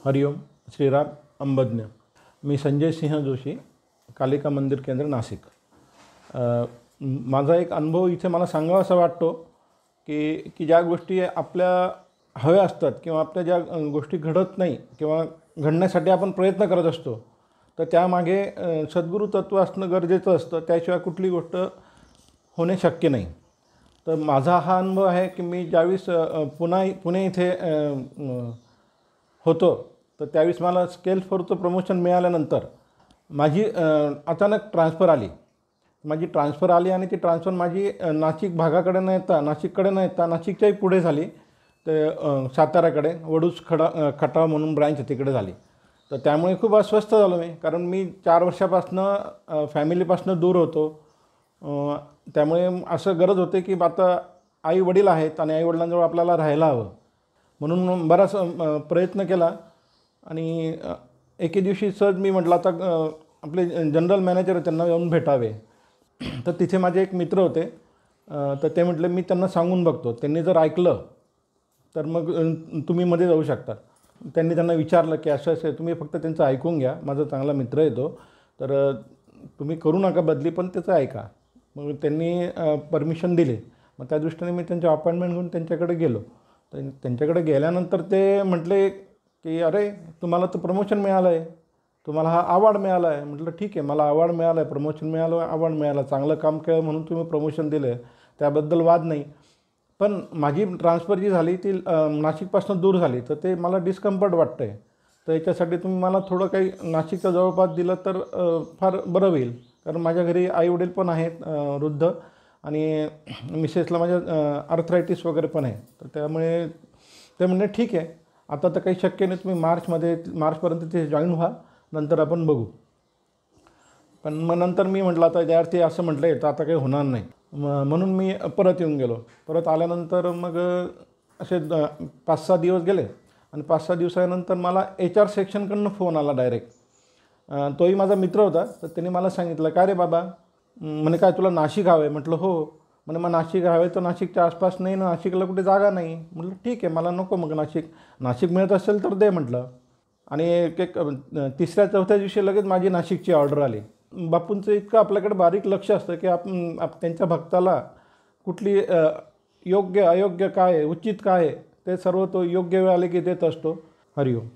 हरिओम. श्रीराम अंबज्ञ. मी संजय सिंह जोशी, कालिका मंदिर केंद्र, नाशिक. माझा एक अनुभव इथे मला सांगावासा वाटतो की ज्या गोष्टी आपल्या हव्या असतात किंवा आपल्या ज्या गोष्टी घडत नाही किंवा घडण्यासाठी आपण प्रयत्न करत असतो, तर त्यामागे सद्गुरू तत्त्व असणं गरजेचं असतं. त्याशिवाय कुठली गोष्ट होणे शक्य नाही. तर माझा हा अनुभव आहे की मी ज्यावेळेस पुणे इथे होतो, तर त्यावेळेस मला स्केल 4चं प्रमोशन मिळाल्यानंतर माझी अचानक ट्रान्सफर आली. माझी ट्रान्सफर आली आणि ती ट्रान्सफर माझी नाशिक भागाकडे न येता, नाशिककडे न येता नाशिकच्याही पुढे झाली. ते साताऱ्याकडे वडूज खटाव म्हणून ब्रँच तिकडे झाली. तर त्यामुळे खूप अस्वस्थ झालो मी, कारण मी 4 वर्षापासनं फॅमिलीपासनं दूर होतो. त्यामुळे असं गरज होते की आता आई वडील आहेत आणि आईवडिलांजवळ आपल्याला राहायला हवं. म्हणून बराच प्रयत्न केला आणि एके दिवशी सहज मी म्हटलं आता आपले जनरल मॅनेजर त्यांना येऊन भेटावे. तर तिथे माझे एक मित्र होते. तर ते म्हटले मी त्यांना सांगून बघतो, त्यांनी जर ऐकलं तर मग तुम्ही मध्ये जाऊ शकता. त्यांना विचारलं की असं असं तुम्ही फक्त त्यांचं ऐकून घ्या, माझा चांगला मित्र आहे तो, तर तुम्ही करू नका बदली, पण त्याचं ऐका. मग त्यांनी परमिशन दिली. मग त्या दृष्टीने मी त्यांची अपॉइंटमेंट घेऊन त्यांच्याकडे गेलो. तर त्यांच्याकडे गेल्यानंतर ते म्हटले की अरे तुम्हाला तर प्रमोशन मिळालं आहे, तुम्हाला हा अवॉर्ड मिळाला आहे. म्हटलं ठीक आहे, मला अवॉर्ड मिळाला आहे, प्रमोशन मिळालं, अवॉर्ड मिळाला, चांगलं काम केलं म्हणून तुम्ही प्रमोशन दिलं आहे, त्याबद्दल वाद नाही. पण माझी ट्रान्सफर जी झाली ती नाशिकपासून दूर झाली, तर ते मला डिस्कम्फर्ट वाटतं आहे. तर याच्यासाठी तुम्ही मला थोडं काही नाशिकच्या जवळपास दिलं तर फार बरं होईल. कारण माझ्या घरी आईवडील पण आहेत वृद्ध, आणि मिसेसला माझ्या आर्थरायटिस वगैरे पण आहे. तर त्यामुळे ते म्हणले ठीक आहे, आता तर काही शक्य नाही, तुम्ही मार्चपर्यंत ते जॉईन व्हा, नंतर आपण बघू. पण मग नंतर मी म्हटलं आता विद्यार्थी असं म्हटलं आहे तर आता काही होणार नाही. म्हणून मी परत येऊन गेलो. परत आल्यानंतर मग असे 5-6 दिवस गेले आणि 5-6 दिवसानंतर मला HR सेक्शनकडून फोन आला डायरेक्ट. तोही माझा मित्र होता. तर त्यांनी मला सांगितलं काय रे बाबा, म्हणे काय तुला नाशिक हवं आहे? म्हटलं हो. म्हणे मग नाशिक हवं आहे तर नाशिकच्या आसपास नाही ना, नाशिकला कुठे जागा नाही. म्हटलं ठीक आहे, मला नको मग नाशिक मिळत असेल तर दे म्हटलं. आणि एक 3ऱ्या-4थ्या दिवशी लगेच माझी नाशिकची ऑर्डर आली. बापूंचं इतकं आपल्याकडे बारीक लक्ष असतं की आपण त्यांच्या भक्ताला कुठली योग्य अयोग्य काय आहे, उचित काय आहे, ते सर्व तो योग्य वेळ आले की देत असतो. हरिओम.